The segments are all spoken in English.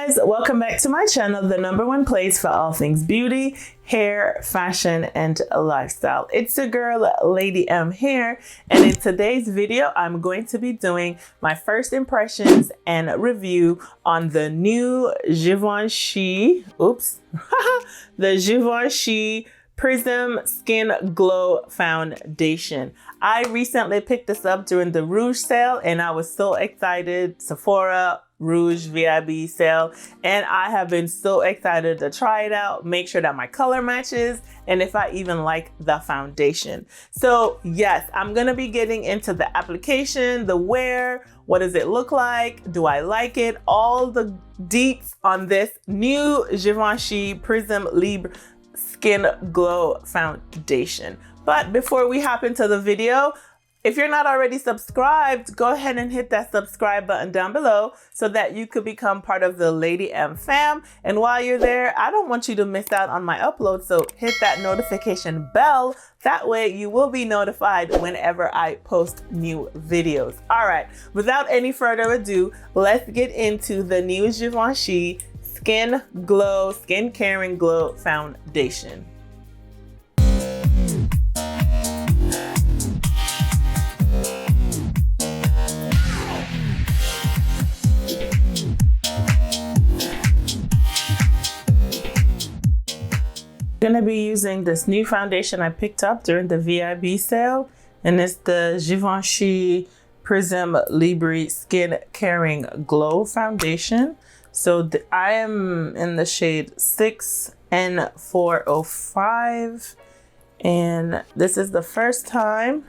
guys, welcome back to my channel, the #1 place for all things beauty, hair, fashion, and lifestyle. It's your girl, Lady M here, and in today's video, I'm going to be doing my first impressions and review on the new Givenchy, the Givenchy Prisme Skin Glow Foundation. I recently picked this up during the Rouge sale and I was so excited. Sephora Rouge VIB sale, and I have been so excited to try it out, make sure that my color matches, and if I even like the foundation. So yes, I'm gonna be getting into the application, the wear, what does it look like, do I like it, all the deets on this new Givenchy Prisme Libre Skin Glow Foundation. But before we hop into the video, if you're not already subscribed, go ahead and hit that subscribe button down below so that you could become part of the Lady M fam. And while you're there, I don't want you to miss out on my upload, so hit that notification bell. That way you will be notified whenever I post new videos. All right, without any further ado, let's get into the new Givenchy Skin Caring Glow Foundation. Gonna be using this new foundation I picked up during the VIB sale, and it's the Givenchy Prisme Libre Skin Caring Glow Foundation. So I am in the shade 6N405, and this is the first time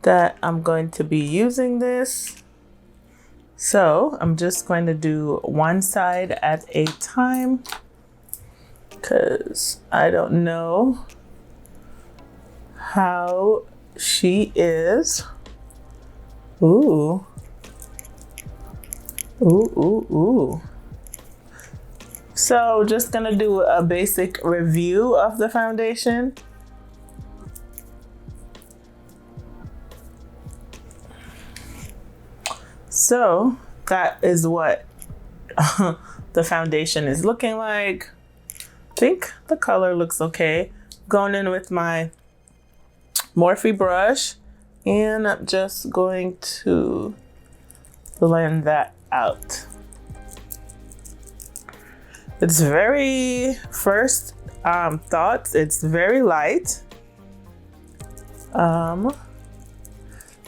that I'm going to be using this. So I'm just going to do one side at a time, because I don't know how she is. Ooh. Ooh. So just gonna do a basic review of the foundation. So that is what the foundation is looking like. I think the color looks okay. Going in with my Morphe brush, and I'm just going to blend that out. It's very, first thoughts, it's very light. I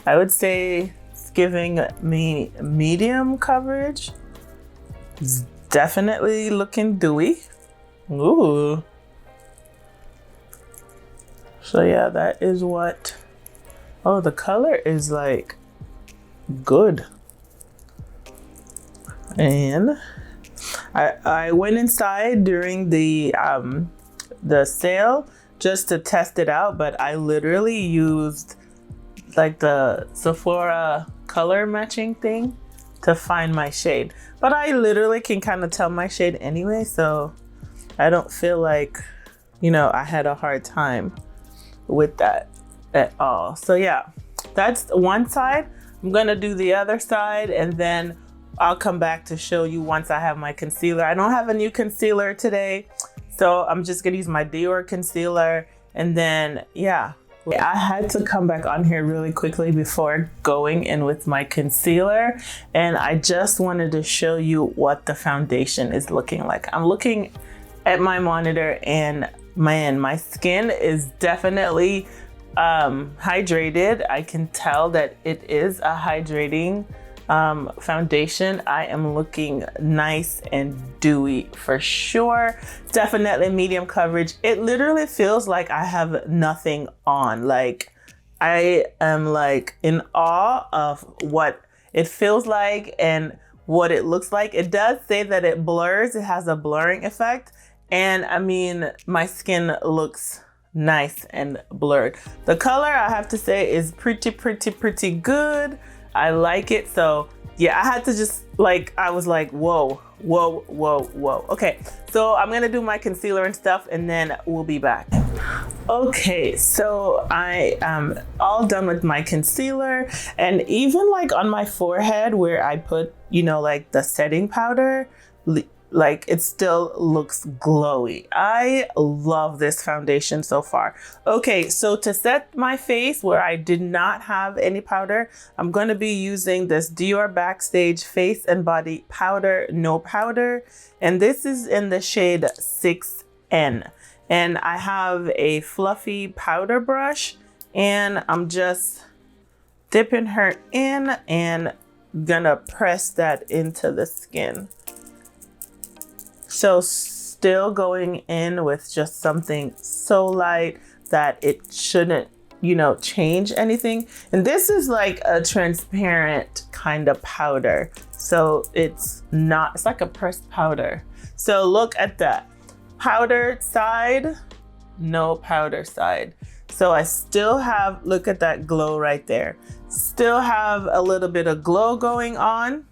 would say it's giving me medium coverage. It's definitely looking dewy. Ooh. So yeah, that is what, oh, the color is like good. And I went inside during the sale just to test it out, but I literally used like the Sephora color matching thing to find my shade. But I literally can kind of tell my shade anyway, so I don't feel like, you know, I had a hard time with that at all. So yeah, that's one side. I'm gonna do the other side, and then I'll come back to show you once I have my concealer. I don't have a new concealer today, so I'm just gonna use my Dior concealer, and then yeah. I had to come back on here really quickly before going in with my concealer, and I just wanted to show you what the foundation is looking like. I'm looking at my monitor, and man, my skin is definitely hydrated. I can tell that it is a hydrating foundation. I am looking nice and dewy for sure. Definitely medium coverage. It literally feels like I have nothing on. Like, I am like in awe of what it feels like and what it looks like. It does say that it blurs. It has a blurring effect. And I mean, my skin looks nice and blurred. The color, I have to say, is pretty good. I like it. So yeah, I had to just like, I was like, whoa. Okay, so I'm gonna do my concealer and stuff, and then we'll be back. Okay, so I am all done with my concealer, and even like on my forehead where I put, you know, like the setting powder, like it still looks glowy. I love this foundation so far. Okay, so to set my face where I did not have any powder, I'm going to be using this Dior Backstage Face and Body Powder No Powder, and this is in the shade 6N. And I have a fluffy powder brush, and I'm just dipping her in and gonna press that into the skin. So still going in with just something so light that it shouldn't, you know, change anything. And this is like a transparent kind of powder. So it's like a pressed powder. So look at that. Powder side, no powder side. So I still have, look at that glow right there. Still have a little bit of glow going on.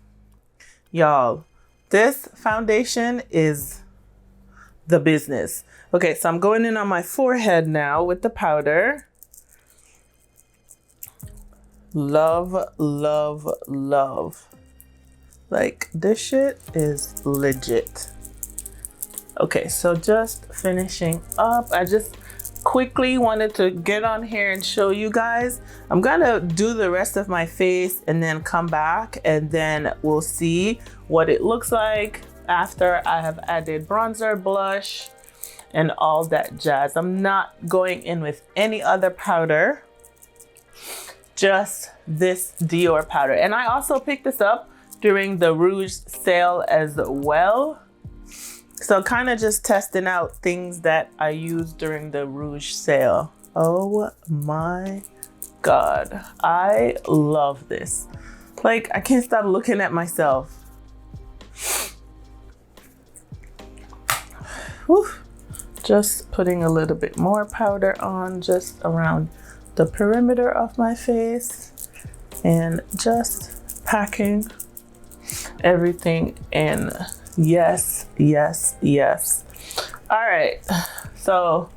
Y'all, this foundation is the business. Okay, so I'm going in on my forehead now with the powder. Love, love, love. Like, this shit is legit. Okay, so just finishing up. I just quickly wanted to get on here and show you guys. I'm gonna do the rest of my face and then come back, and then we'll see what it looks like after I have added bronzer, blush, and all that jazz. I'm not going in with any other powder, just this Dior powder. And I also picked this up during the Rouge sale as well. So kind of just testing out things that I used during the Rouge sale. Oh my God, I love this. Like, I can't stop looking at myself. Whew. Just putting a little bit more powder on just around the perimeter of my face and just packing everything in. Yes, yes, yes. All right, so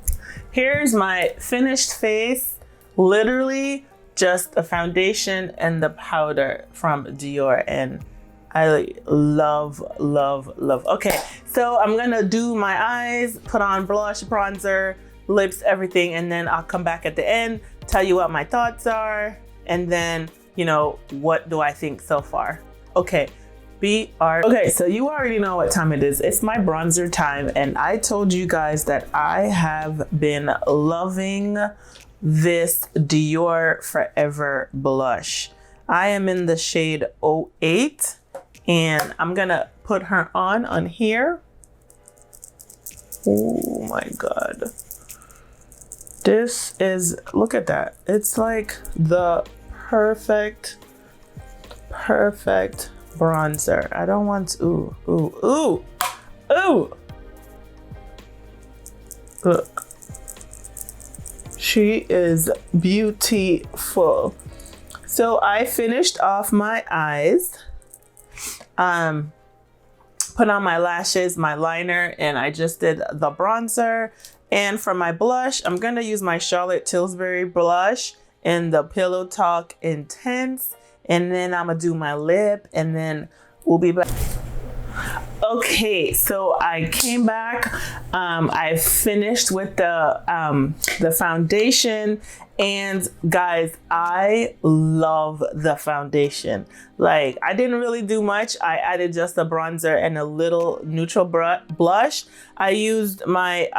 here's my finished face. Literally just a foundation and the powder from Dior, and I love, love, love. Okay, so I'm gonna do my eyes, put on blush, bronzer, lips, everything, and then I'll come back at the end, tell you what my thoughts are, and then, you know, what do I think so far. Okay. Okay, so you already know what time it is. It's my bronzer time, and I told you guys that I have been loving this Dior Forever blush. I am in the shade 08, and I'm gonna put her on here. Oh my God. This is, look at that. It's like the perfect bronzer. I don't want to, ooh. Look, she is beautiful. So I finished off my eyes, put on my lashes, my liner, and I just did the bronzer. And for my blush, I'm gonna use my Charlotte Tilbury blush in the Pillow Talk Intense. And then I'm gonna do my lip, and then we'll be back. Okay, so I came back. I finished with the foundation, and guys, I love the foundation. Like, I didn't really do much. I added just a bronzer and a little neutral blush. I used my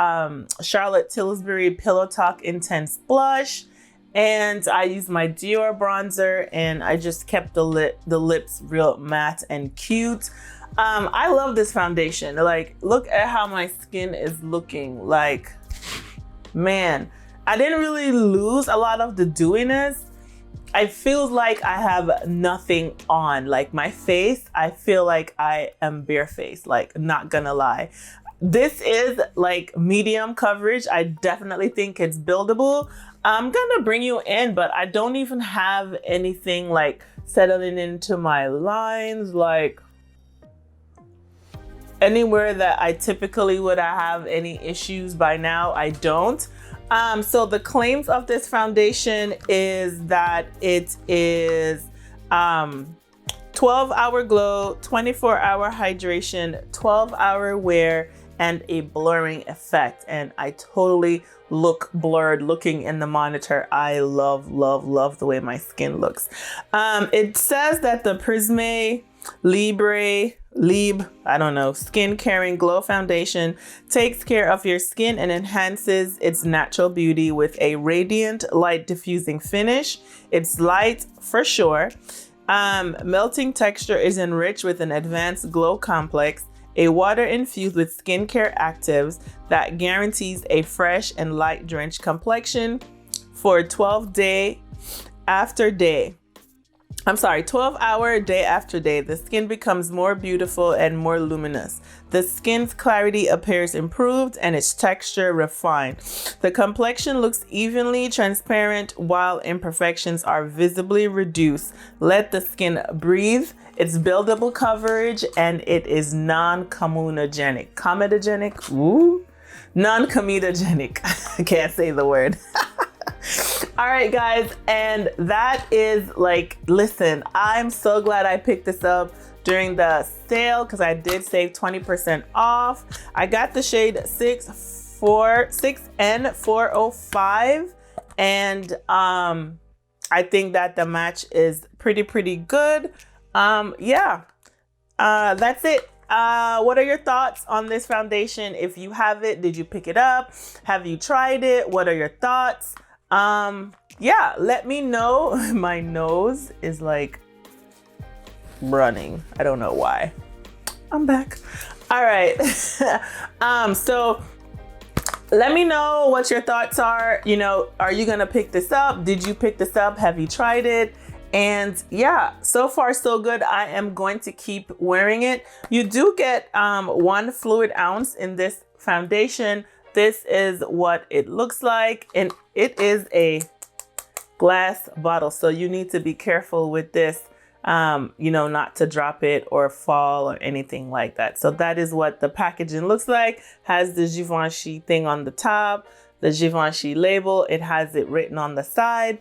Charlotte Tilbury Pillow Talk Intense blush. And I used my Dior bronzer, and I just kept the lips real matte and cute. I love this foundation. Like, look at how my skin is looking. Like, man, I didn't really lose a lot of the dewiness. I feel like I have nothing on. Like, my face, I feel like I am barefaced, like, not gonna lie. This is like medium coverage. I definitely think it's buildable. I'm gonna bring you in, but I don't even have anything like settling into my lines. Like, anywhere that I typically would have any issues by now, I don't. So the claims of this foundation is that it is 12-hour glow, 24-hour hydration, 12-hour wear, and a blurring effect. And I totally look blurred looking in the monitor. I love the way my skin looks. It says that the Prisme Libre, I don't know, skin caring glow foundation takes care of your skin and enhances its natural beauty with a radiant light diffusing finish. It's light for sure. Melting texture is enriched with an advanced glow complex, a water infused with skincare actives that guarantees a fresh and light drenched complexion for 12 hour day after day. The skin becomes more beautiful and more luminous. The skin's clarity appears improved and its texture refined. The complexion looks evenly transparent while imperfections are visibly reduced. Let the skin breathe. It's buildable coverage and it is non-comedogenic. Comedogenic? Ooh. Non-comedogenic. I can't say the word. All right, guys, and that is like, listen, I'm so glad I picked this up during the sale because I did save 20% off. I got the shade 6N405, and I think that the match is pretty good. Yeah, that's it. What are your thoughts on this foundation? If you have it, did you pick it up? Have you tried it? What are your thoughts? Yeah, let me know. My nose is like running. I don't know why. I'm back. All right. So let me know what your thoughts are. You know, are you gonna pick this up? Did you pick this up? Have you tried it? And yeah, so far so good. I am going to keep wearing it. You do get 1 fluid ounce in this foundation. This is what it looks like, and it is a glass bottle, so you need to be careful with this, you know, not to drop it or fall or anything like that. So that is what the packaging looks like. Has the Givenchy thing on the top, the Givenchy label. It has it written on the side.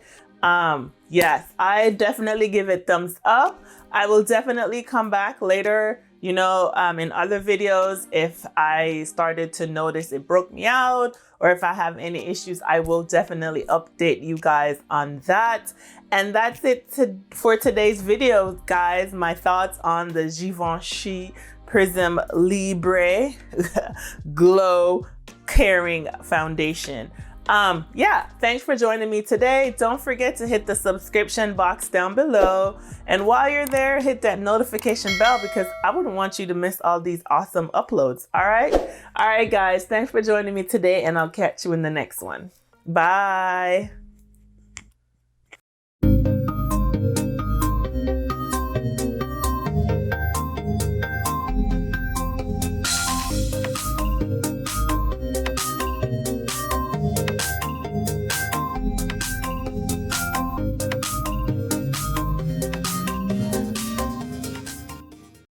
Yes, I definitely give it thumbs up. I will definitely come back later, you know, in other videos. If I started to notice it broke me out, or if I have any issues, I will definitely update you guys on that. And that's it for today's video, guys. My thoughts on the Givenchy Prisme Libre Glow Caring Foundation. Yeah, thanks for joining me today. Don't forget to hit the subscription box down below. And while you're there, hit that notification bell because I wouldn't want you to miss all these awesome uploads. All right. All right, guys, thanks for joining me today, and I'll catch you in the next one. Bye.